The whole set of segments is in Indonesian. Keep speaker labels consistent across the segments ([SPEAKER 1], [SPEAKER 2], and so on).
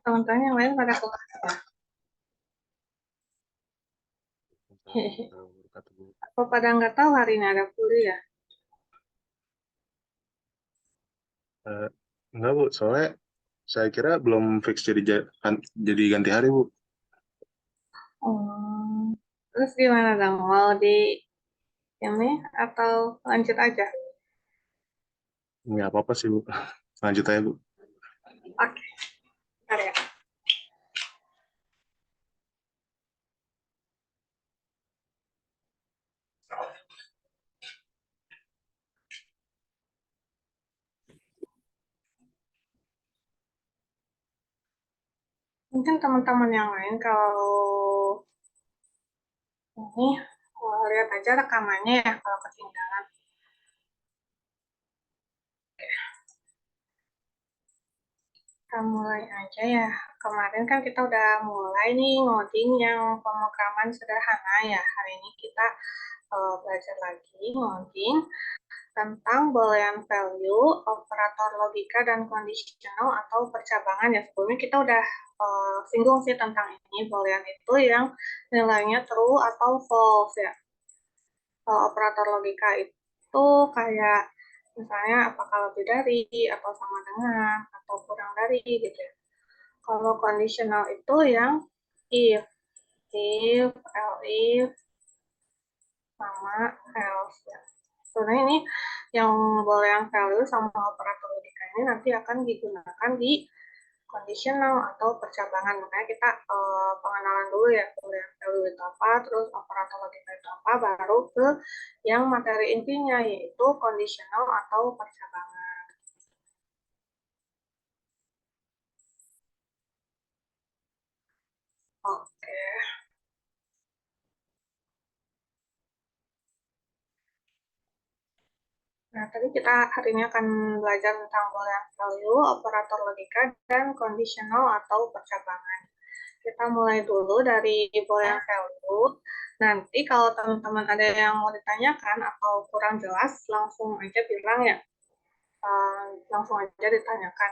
[SPEAKER 1] Teman-teman yang lain pada kelas ya. Apa pada nggak tahu hari ini ada kuliah?
[SPEAKER 2] Enggak Bu, soalnya saya kira belum fix jadi ganti hari Bu.
[SPEAKER 1] Oh, terus gimana dong? Mau di ini atau lanjut aja?
[SPEAKER 2] Nggak apa-apa sih Bu, lanjut aja Bu.
[SPEAKER 1] Oke, bentar ya. Mungkin teman-teman yang lain kalau ini lihat aja rekamannya ya kalau ketinggalan. Kita mulai aja ya. Kemarin kan kita udah mulai nih ngoding yang pemrograman sederhana ya. Hari ini kita belajar lagi ngoding tentang boolean value, operator logika, dan conditional atau percabangan ya. Sebelumnya kita udah singgung sih tentang ini. Boolean itu yang nilainya true atau false ya. Kalau operator logika itu kayak misalnya apakah lebih dari, atau sama dengan, atau kurang dari gitu ya. Kalau conditional itu yang if, else, sama else ya. Sebenarnya ini yang boolean value sama operator logika ini nanti akan digunakan di conditional atau percabangan. Makanya kita pengenalan dulu ya boolean value itu apa, terus operator logika itu apa, baru ke yang materi intinya yaitu conditional atau percabangan. Oke. Nah, tadi kita hari ini akan belajar tentang boolean value, operator logika, dan conditional atau percabangan. Kita mulai dulu dari boolean value. Nanti kalau teman-teman ada yang mau ditanyakan atau kurang jelas, langsung aja bilang ya. Langsung aja ditanyakan.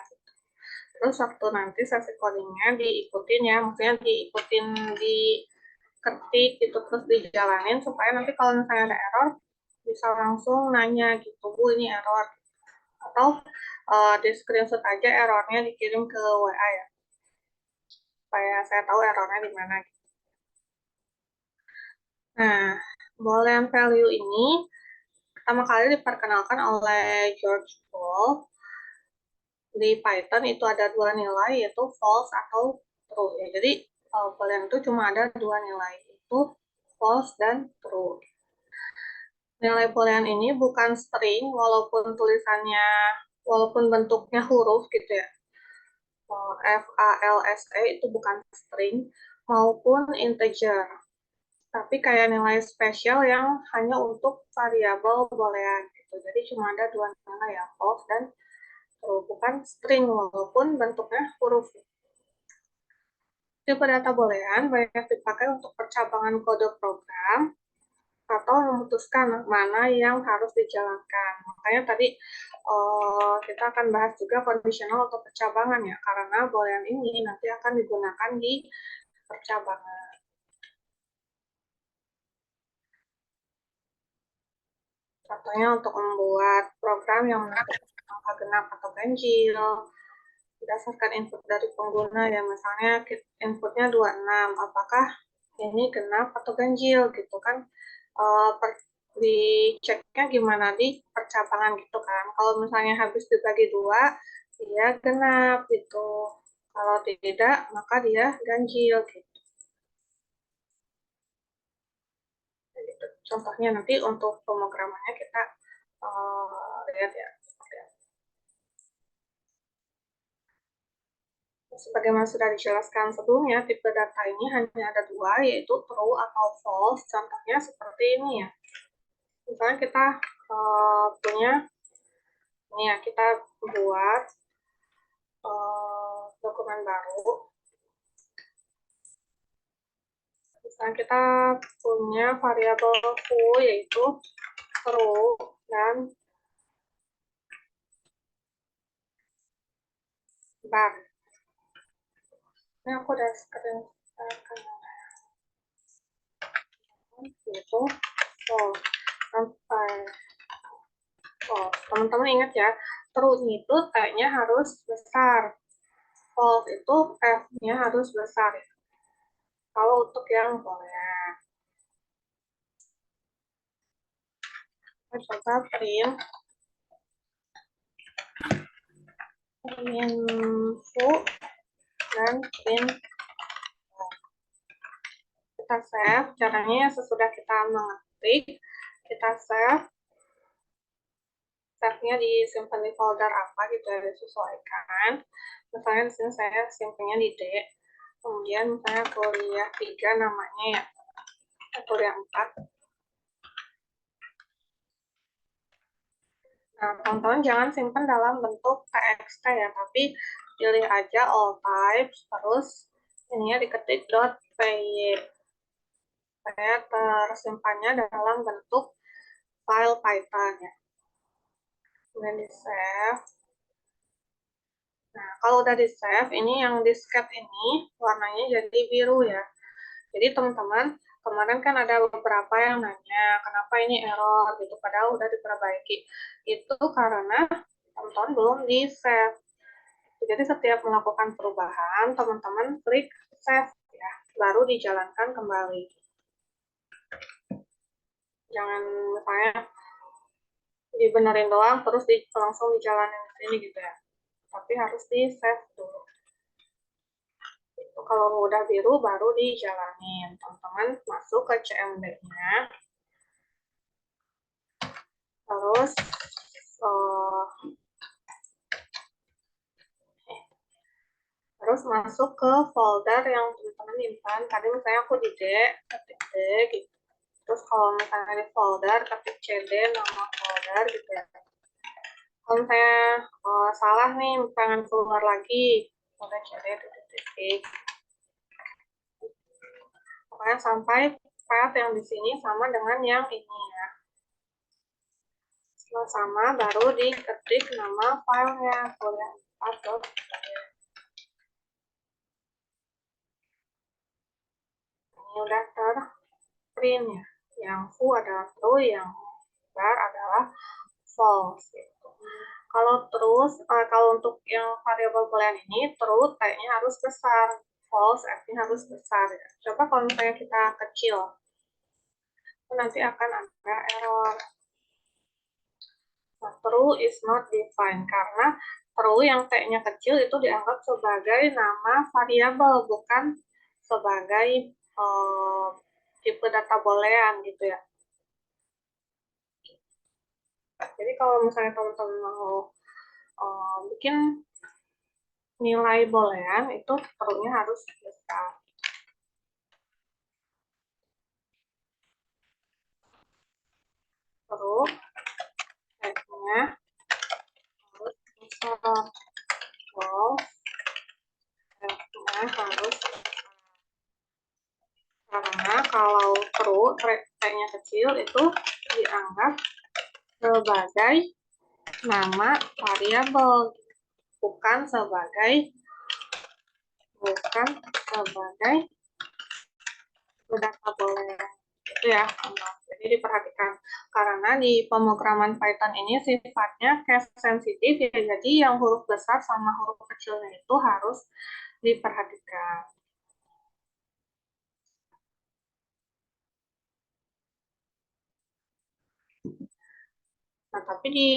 [SPEAKER 1] Terus waktu nanti sesi codingnya diikutin ya, maksudnya diikutin di ketik gitu terus dijalanin supaya nanti kalau misalnya ada error bisa langsung nanya gitu, Bu ini error, atau di screenshot aja errornya dikirim ke WA ya supaya saya tahu errornya di mana. Nah, boolean value ini pertama kali diperkenalkan oleh George Boole. Di Python itu ada dua nilai yaitu false atau true ya. Jadi boolean itu cuma ada dua nilai, itu false dan true. Nilai boolean ini bukan string walaupun bentuknya huruf gitu ya. FALSE itu bukan string maupun integer. Tapi kayak nilai spesial yang hanya untuk variabel boolean gitu. Jadi cuma ada dua nilai ya, false dan true, bukan string walaupun bentuknya huruf. Tipe data boolean banyak dipakai untuk percabangan kode program atau memutuskan mana yang harus dijalankan. Makanya tadi kita akan bahas juga conditional atau percabangan ya, karena boolean ini nanti akan digunakan di percabangan. Contohnya untuk membuat program yang menentukan angka genap atau ganjil berdasarkan input dari pengguna ya, misalnya inputnya 26, apakah ini genap atau ganjil gitu kan, diceknya gimana di percabangan gitu kan. Kalau misalnya habis dibagi dua dia genap gitu, kalau tidak maka dia ganjil gitu. Contohnya nanti untuk pemrogramannya kita lihat ya. Sebagaimana sudah dijelaskan sebelumnya, tipe data ini hanya ada dua, yaitu true atau false. Contohnya seperti ini ya. Misalnya kita punya, ini ya, kita buat dokumen baru. Misalnya kita punya variabel foo, yaitu true dan bar. Ini aku udah screen itu teman-teman ingat ya, true itu T-nya harus besar, false itu F-nya harus besar. Kalau untuk yang boolean, kita coba print info dan print. Kita save, caranya sesudah kita mengetik, kita save-nya disimpan di folder apa gitu ya, disesuaikan. Misalnya di sini saya simpennya di D, kemudian misalnya kuliah 3 namanya ya, kuliah 4. Nah, teman-teman jangan simpan dalam bentuk txt ya, tapi pilih aja all types, terus ininya diketik .py. Saya tersimpannya dalam bentuk file Python ya. Kemudian di save. Nah, kalau udah di save, ini yang diskette ini warnanya jadi biru ya. Jadi teman-teman, kemarin kan ada beberapa yang nanya, kenapa ini error gitu, padahal udah diperbaiki. Itu karena teman-teman belum di save. Jadi setiap melakukan perubahan, teman-teman klik save ya, baru dijalankan kembali. Jangan misalnya dibenerin doang, terus langsung dijalanin ke sini gitu ya. Tapi harus di save dulu. Itu kalau udah biru baru dijalanin. Teman-teman masuk ke CMD-nya. Terus masuk ke folder yang teman-teman nyimpan. Tadi misalnya aku di D, ketik D gitu. Terus kalau misalnya di folder, ketik CD, nama folder gitu ya. Kalau saya salah nih, pengen keluar lagi, folder CD, titik-titik. Pokoknya sampai path yang di sini sama dengan yang ini ya. Setelah sama, baru diketik nama filenya, folder 4. Ini udah terprint ya. Yang full adalah true, yang bar adalah false gitu. Kalau untuk yang variabel boolean ini true T-nya harus besar, false F-nya harus besar ya. Coba kalau misalnya kita kecil, nanti akan ada error. Nah, true is not defined karena true yang T-nya kecil itu dianggap sebagai nama variabel, bukan sebagai tipe data boolean gitu ya. Jadi kalau misalnya teman-teman mau bikin nilai boolean itu true-nya harus besar. Terus F-nya harus besar. False, F-nya harus besar. Karena kalau true, T-nya kecil itu dianggap sebagai nama variabel, bukan sebagai data boolean. Itu ya, jadi diperhatikan. Karena di pemrograman Python ini sifatnya case sensitif ya, jadi yang huruf besar sama huruf kecilnya itu harus diperhatikan. Nah, tapi di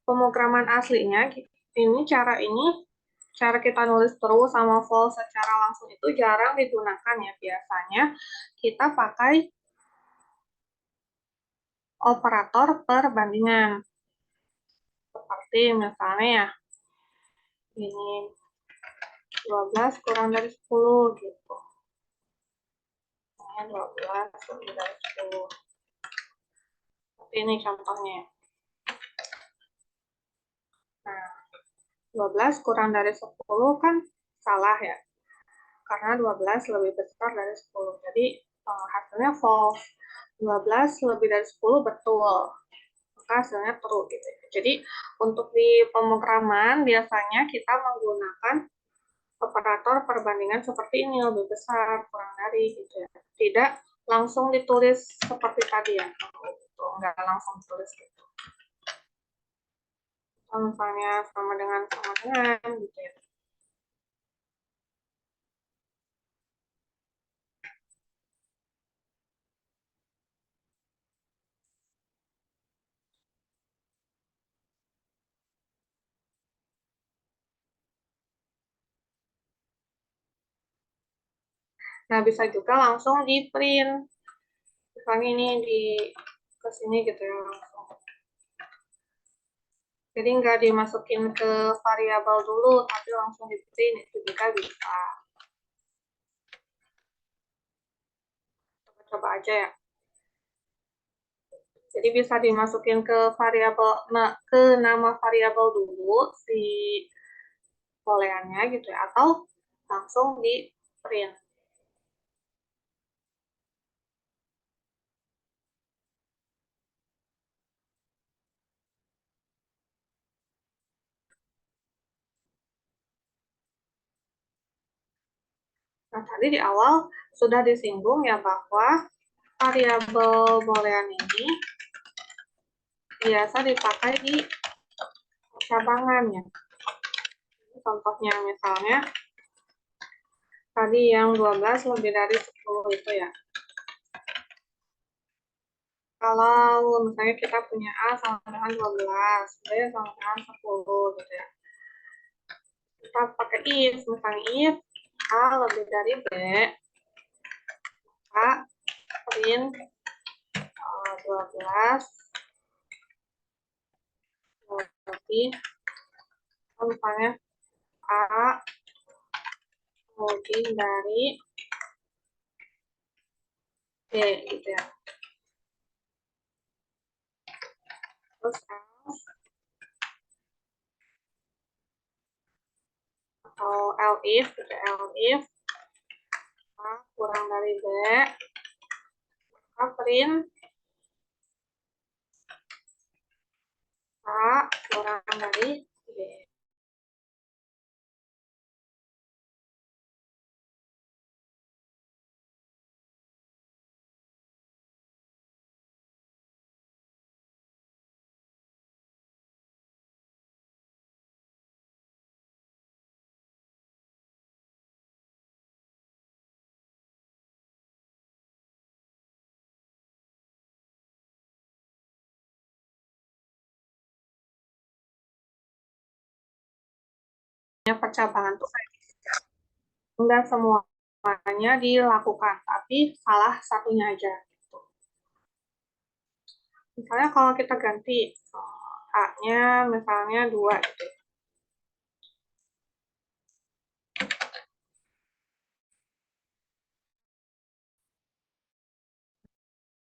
[SPEAKER 1] pemrograman aslinya, cara kita nulis true sama false secara langsung itu jarang digunakan ya. Biasanya kita pakai operator perbandingan. Seperti misalnya ya, ini 12 kurang dari 10 gitu. Ini 12 lebih dari 10. Seperti ini contohnya. Nah, 12 kurang dari 10 kan salah ya. Karena 12 lebih besar dari 10. Jadi hasilnya false. 12 lebih dari 10 betul. Maka hasilnya true gitu. Jadi untuk di pemrograman biasanya kita menggunakan operator perbandingan seperti ini, lebih besar, kurang dari, gitu ya. Tidak langsung ditulis seperti tadi ya, gitu. Nggak langsung tulis gitu. Kalau misalnya sama dengan, gitu ya. Nah, bisa juga langsung di print. Misalnya ini di ke sini gitu ya langsung. Jadi nggak dimasukin ke variabel dulu, tapi langsung di print, itu juga bisa. Coba aja ya. Jadi bisa dimasukin ke variabel, ke nama variabel dulu si booleannya gitu ya, atau langsung di print. Nah, tadi di awal sudah disinggung ya bahwa variabel boolean ini biasa dipakai di cabangan ya. Contohnya misalnya tadi yang 12 lebih dari 10 itu ya. Kalau misalnya kita punya A sama dengan 12, B sama dengan 10 gitu ya. Kita pakai if, misalnya if A lebih dari B, A print 12 lebih, misalnya A lebih dari B gitu ya. Terus else atau elif gitu, elif A kurang dari B, maka print A kurang dari B. Percabangan tuh enggak semuanya dilakukan, tapi salah satunya aja. Misalnya kalau kita ganti A-nya misalnya 2 gitu.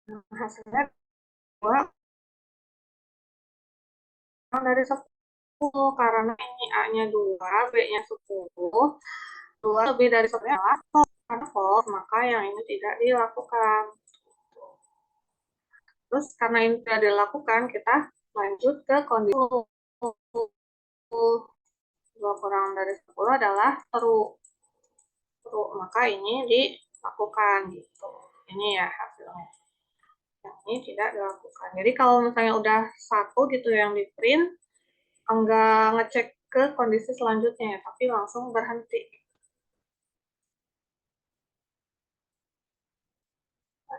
[SPEAKER 1] Nah, hasilnya 2 dari 10 karena ini A-nya 2, B-nya 10. 2 lebih dari 10 adalah false. Karena false, maka yang ini tidak dilakukan. Terus karena ini tidak dilakukan, kita lanjut ke kondisi 2 kurang dari 10 adalah true. Maka ini dilakukan gitu. Ini ya hasilnya. Yang ini tidak dilakukan. Jadi kalau misalnya udah satu gitu yang di print, enggak ngecek ke kondisi selanjutnya ya, tapi langsung berhenti.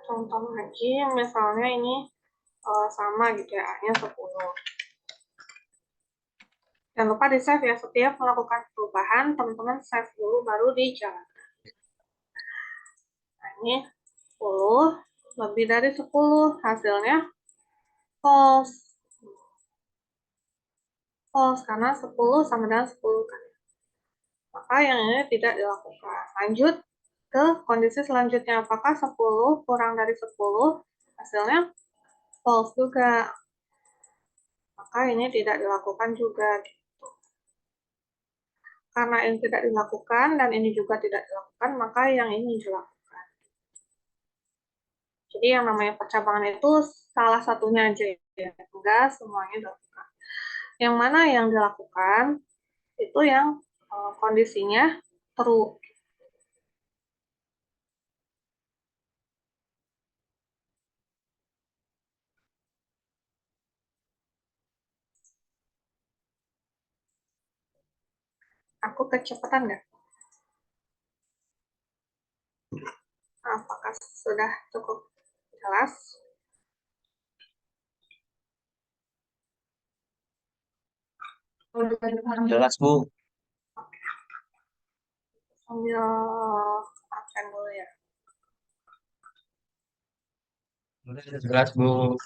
[SPEAKER 1] Contoh lagi, misalnya ini sama gitu ya, A-nya 10. Jangan lupa di save ya, setiap melakukan perubahan, teman-teman save dulu baru dijalankan. Nah, ini 10 lebih dari 10, hasilnya false. False, karena 10 sama dengan 10 kan. Maka yang ini tidak dilakukan. Lanjut ke kondisi selanjutnya, apakah 10 kurang dari 10, hasilnya false juga. Maka ini tidak dilakukan juga. Karena ini tidak dilakukan dan ini juga tidak dilakukan, maka yang ini dilakukan. Jadi yang namanya percabangan itu salah satunya aja ya, enggak semuanya dilakukan. Yang mana yang dilakukan itu yang kondisinya true. Aku kecepatan nggak? Apakah sudah cukup jelas?
[SPEAKER 3] Jelas, Bu.
[SPEAKER 1] Sambil absen dulu ya.
[SPEAKER 3] Jelas, Bu.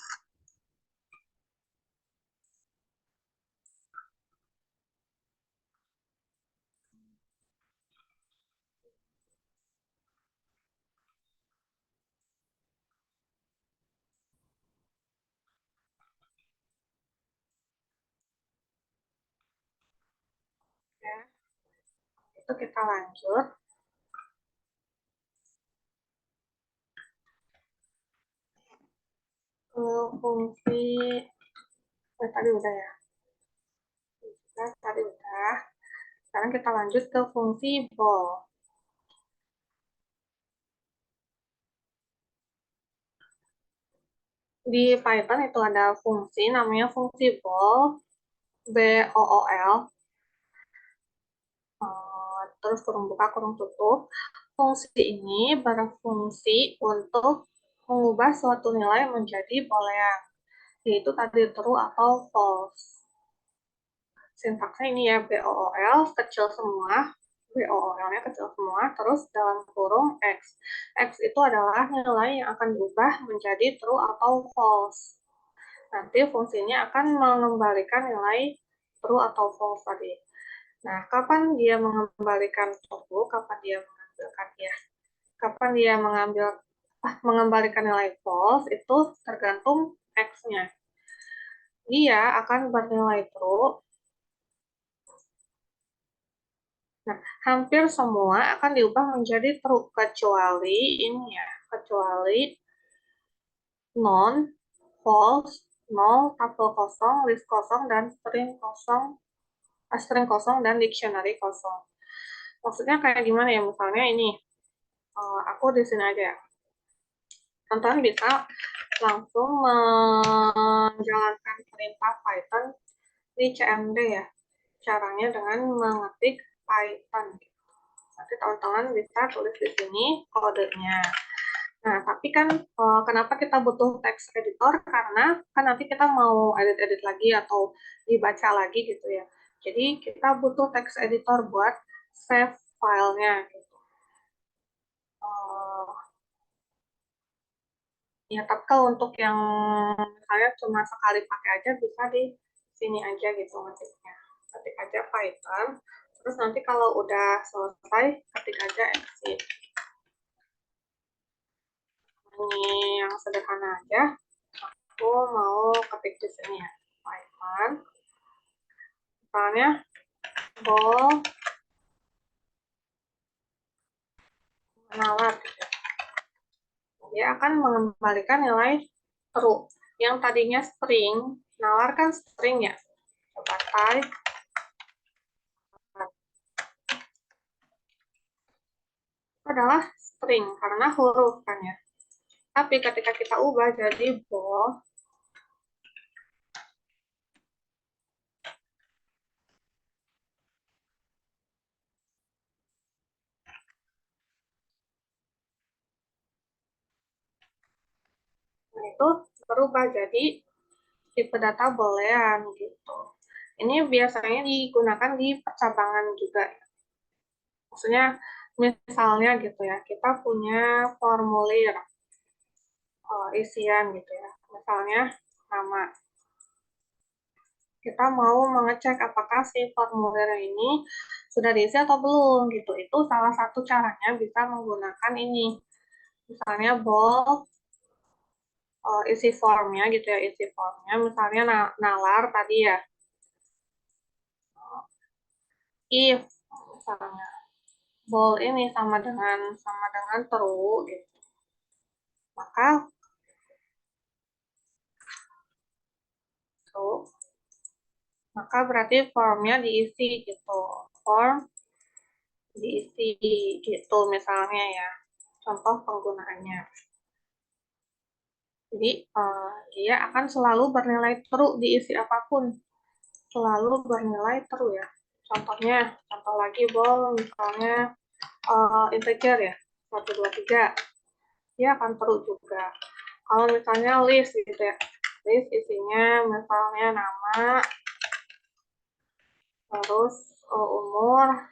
[SPEAKER 1] Ya. Itu kita lanjut ke fungsi, tadi udah ya. Tadi udah. Sekarang kita lanjut ke fungsi ball. Di Python itu ada fungsi namanya fungsi ball, BOOL, terus kurung buka, kurung tutup. Fungsi ini berfungsi untuk mengubah suatu nilai menjadi boolean, yaitu tadi true atau false. Sintaksnya ini ya, BOOL kecil semua, BOOL-nya kecil semua, terus dalam kurung X. X itu adalah nilai yang akan diubah menjadi true atau false. Nanti fungsinya akan mengembalikan nilai true atau false tadi. Nah, kapan dia mengembalikan true, kapan dia mengambilkan ya, kapan dia mengembalikan nilai false itu tergantung X-nya. Dia akan bernilai true. Nah, hampir semua akan diubah menjadi true kecuali ini ya, kecuali non, false, null, tuple kosong, list kosong, dan string kosong dan dictionary kosong. Maksudnya kayak gimana ya? Misalnya ini, aku di sini aja ya. Teman-teman bisa langsung menjalankan perintah Python di CMD ya. Caranya dengan mengetik Python. Nanti teman-teman bisa tulis di sini kodenya. Nah, tapi kan kenapa kita butuh text editor? Karena kan nanti kita mau edit-edit lagi atau dibaca lagi gitu ya. Jadi kita butuh text editor buat save filenya gitu. Ya, tapi kalau untuk yang misalnya cuma sekali pakai aja bisa di sini aja gitu ngetiknya. Ketik aja Python. Terus nanti kalau udah selesai ketik aja exit. Ini yang sederhana aja. Aku mau ketik di sini ya, Python. Misalnya ball nalar gitu. Dia akan mengembalikan nilai true. Yang tadinya string, nalar kan string ya. Coba type adalah string karena huruf kan ya. Tapi ketika kita ubah jadi ball, itu berubah jadi tipe data boolean gitu. Ini biasanya digunakan di percabangan juga. Maksudnya misalnya gitu ya, kita punya formulir isian gitu ya. Misalnya nama. Kita mau mengecek apakah si formulir ini sudah diisi atau belum gitu. Itu salah satu caranya bisa menggunakan ini. Misalnya bold isi formnya gitu ya, isi formnya. Misalnya nalar tadi ya, if misalnya bold ini sama dengan true gitu. Maka true, maka berarti formnya diisi gitu. Form diisi gitu misalnya ya. Contoh penggunaannya. Jadi dia akan selalu bernilai true diisi apapun. Selalu bernilai true ya. Contoh lagi ball misalnya integer ya, 1, 2, 3. Dia akan true juga. Kalau misalnya list gitu ya. List isinya misalnya nama, terus umur,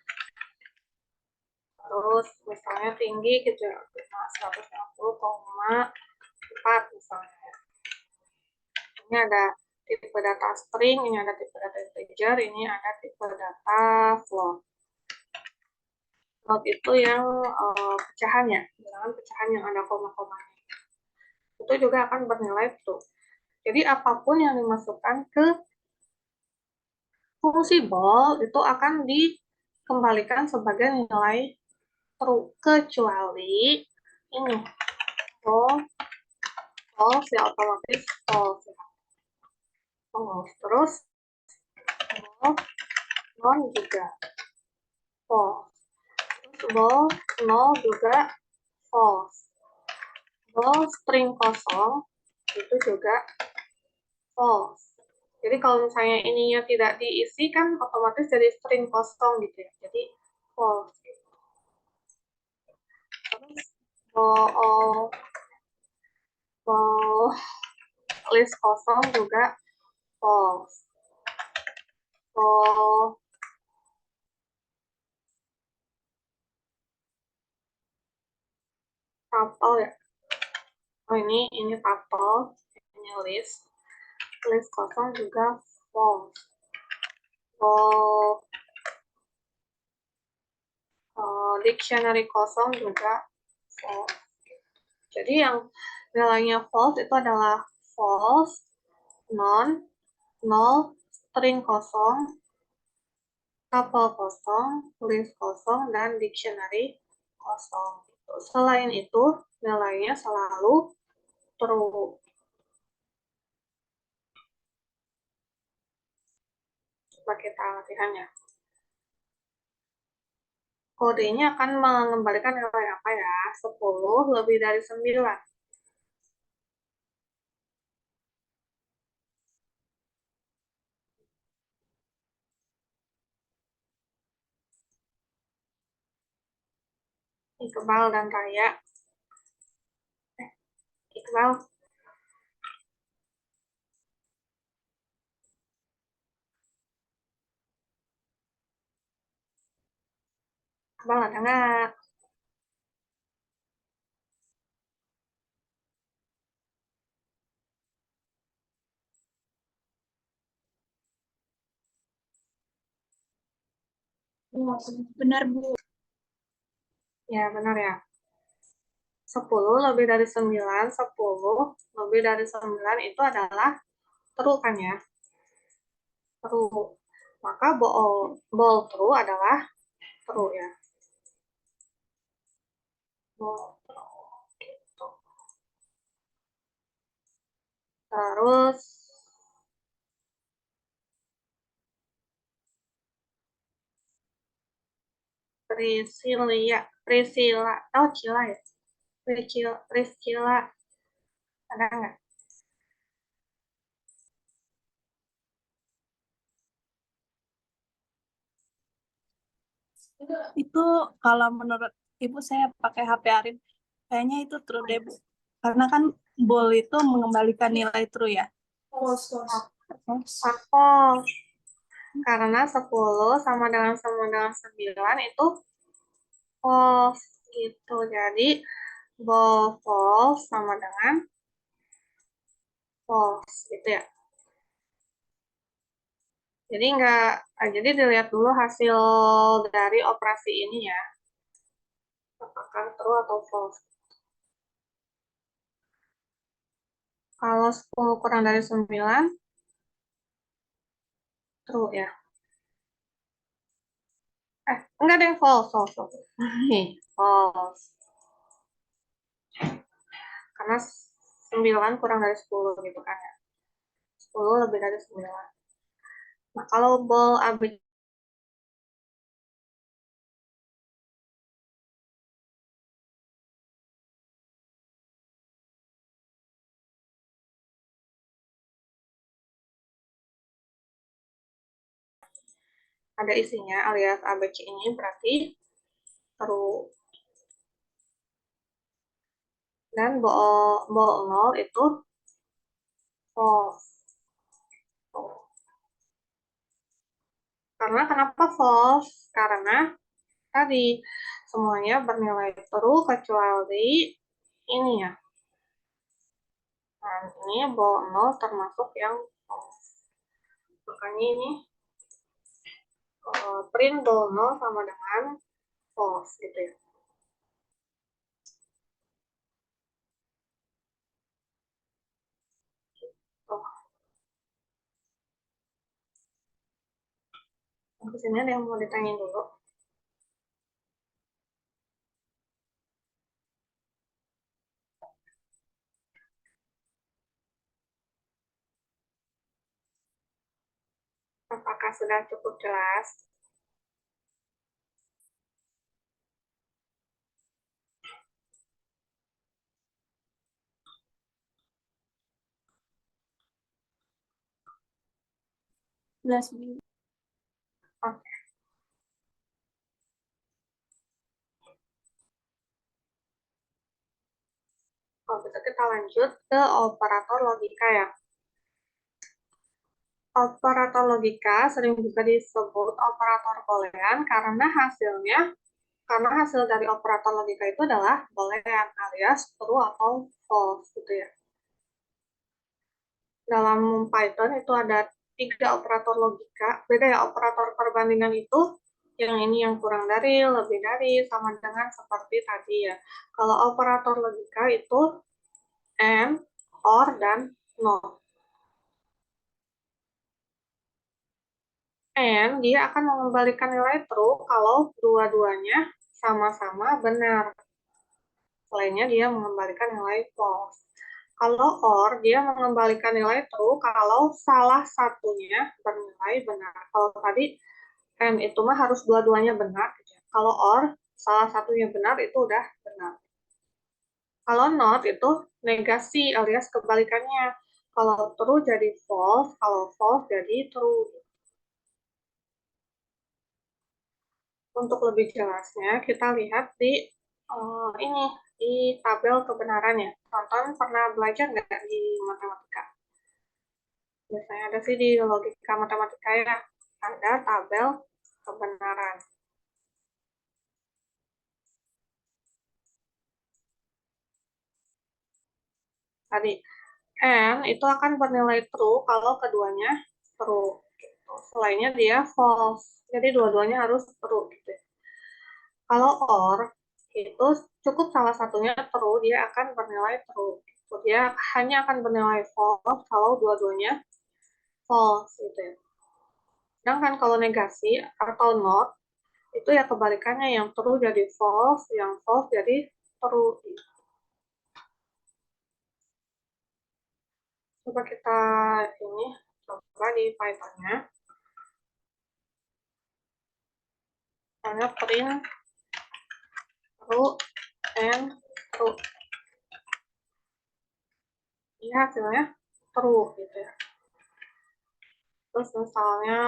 [SPEAKER 1] terus misalnya tinggi gitu ya, 160,4 misalnya. Ini ada tipe data string, ini ada tipe data integer, ini ada tipe data float. Float itu yang pecahan ya, bilangan pecahan yang ada koma-komanya. Itu juga akan bernilai true. Jadi apapun yang dimasukkan ke fungsi ball itu akan dikembalikan sebagai nilai true, kecuali ini ball false ya, otomatis false ya. False. Terus ball non juga false. Terus ball nol juga false. Ball string kosong itu juga false. Jadi kalau misalnya ininya tidak diisi kan otomatis jadi string kosong gitu ya. Jadi false. Terus ball list kosong juga false. Ball tuple ya. Oh ini tuple, ini list kosong juga false. Ball dictionary kosong juga false. Jadi yang nilainya false itu adalah false, non, null, string kosong, tuple kosong, list kosong, dan dictionary kosong. Selain itu, nilainya selalu true. Coba kita latihannya. Kodenya akan mengembalikan nilai apa ya? 10 lebih dari 9. Iqbal dan Raya. Iqbal. Iqbal ada nggak?
[SPEAKER 4] Benar, Bu.
[SPEAKER 1] Ya, benar ya. 10 lebih dari 9, 10 lebih dari 9 itu adalah true kan ya? True. Maka ball true adalah true ya. Ball true. Gitu. Terus Priscilla, oh Cila ya? Priscilla, ada nggak?
[SPEAKER 4] Itu kalau menurut Ibu saya pakai HP Arin, kayaknya itu true deh, Bu. Karena kan ball itu mengembalikan nilai true ya.
[SPEAKER 1] False. Karena 10 sama dengan 9 itu false gitu. Jadi ball false sama dengan false gitu ya. Jadi jadi dilihat dulu hasil dari operasi ini ya. Apakah true atau false. Kalau 10 kurang dari 9, true ya. Enggak ada yang false. False. Karena 9 kurang dari 10 gitu kan ya. 10 lebih dari 9. Nah, kalau ball ada isinya alias ABC ini berarti true. Dan bool 0 itu false. Karena kenapa false? Karena tadi semuanya bernilai true kecuali ini ya. Nah, ini bool 0 termasuk yang false. Makanya ini print bool 0 sama dengan false gitu ya. Oh, sampai sini ada yang mau ditanyain dulu. Apakah sudah cukup jelas?
[SPEAKER 4] Jelas, Bu.
[SPEAKER 1] Oke. Kalau gitu kita lanjut ke operator logika ya. Operator logika sering juga disebut operator boolean karena hasil dari operator logika itu adalah boolean alias true atau false gitu ya. Dalam Python itu ada 3 operator logika. Beda ya, operator perbandingan itu yang ini yang kurang dari, lebih dari, sama dengan seperti tadi ya. Kalau operator logika itu and, or, dan not. And dia akan mengembalikan nilai true kalau dua-duanya sama-sama benar. Selainnya dia mengembalikan nilai false. Kalau or, dia mengembalikan nilai true kalau salah satunya bernilai benar. Kalau tadi and itu mah harus dua-duanya benar. Kalau or, salah satunya benar itu udah benar. Kalau not itu negasi alias kebalikannya. Kalau true jadi false, kalau false jadi true. Untuk lebih jelasnya, kita lihat di ini di tabel kebenarannya. Tonton pernah belajar nggak di matematika? Biasanya ada sih di logika matematika ya, ada tabel kebenaran. Tadi n itu akan bernilai true kalau keduanya true. Gitu. Selainnya dia false. Jadi dua-duanya harus true gitu. Kalau or itu cukup salah satunya true, dia akan bernilai true. Gitu. Dia hanya akan bernilai false kalau dua-duanya false gitu ya. Sedangkan kalau negasi atau not itu ya kebalikannya, yang true jadi false, yang false jadi true. Coba kita ini coba di Python-nya. Misalnya print true and true. Ini hasilnya true gitu ya. Terus misalnya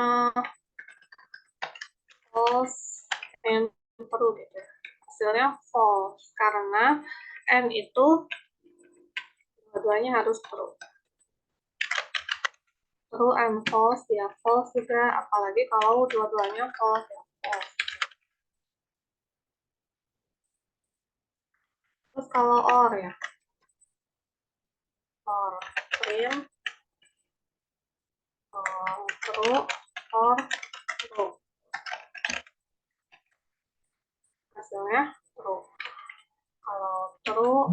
[SPEAKER 1] false and true gitu ya. Hasilnya false karena n itu dua-duanya harus true. True and false ya false juga, apalagi kalau dua-duanya false ya false. Terus kalau or ya, or print true or true, hasilnya true. Kalau true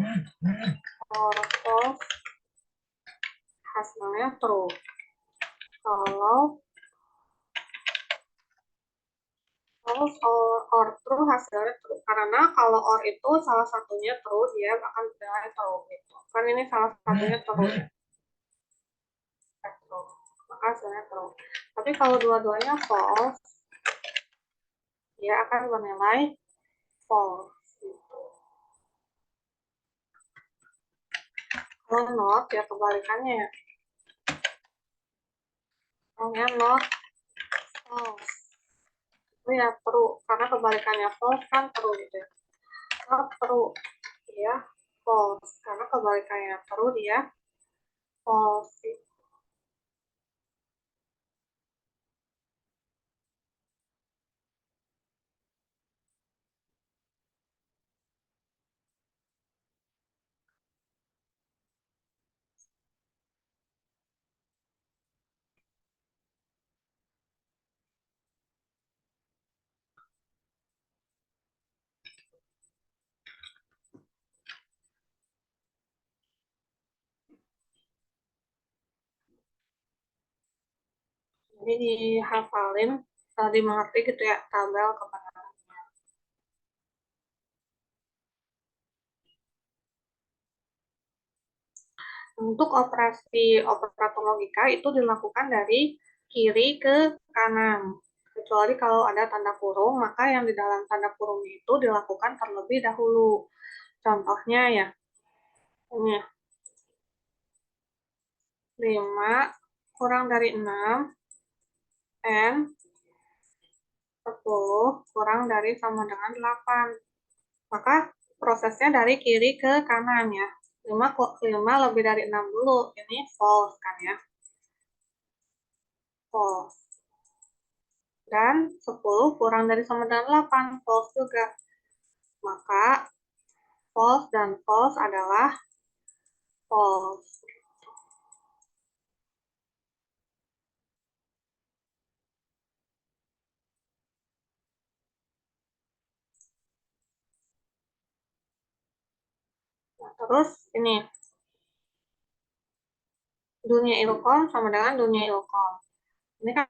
[SPEAKER 1] or false, hasilnya true. Kalau false or true, hasilnya true. Karena kalau or itu salah satunya true, dia akan bernilai true gitu. Kan ini salah satunya true ya. True. Maka hasilnya true. Tapi kalau dua-duanya false, dia akan bernilai false gitu. Kalau not ya kebalikannya ya. Soalnya not false. ini ya true, karena kebalikannya false kan true gitu ya. Oh, true, dia false, karena kebalikannya true dia false. Jadi dihafalin, dimengerti gitu ya, tabel kebenaran. Untuk operasi operator logika itu dilakukan dari kiri ke kanan. Kecuali kalau ada tanda kurung, maka yang di dalam tanda kurung itu dilakukan terlebih dahulu. Contohnya ya, ini 5 kurang dari 6, N 10 kurang dari sama dengan 8. Maka prosesnya dari kiri ke kanan ya. 5 lebih dari 6 dulu. Ini false kan ya. False. Dan 10 kurang dari sama dengan 8. False juga. Maka false dan false adalah false. Nah, terus ini dunia ilkom sama dengan dunia ilkom. Ini kan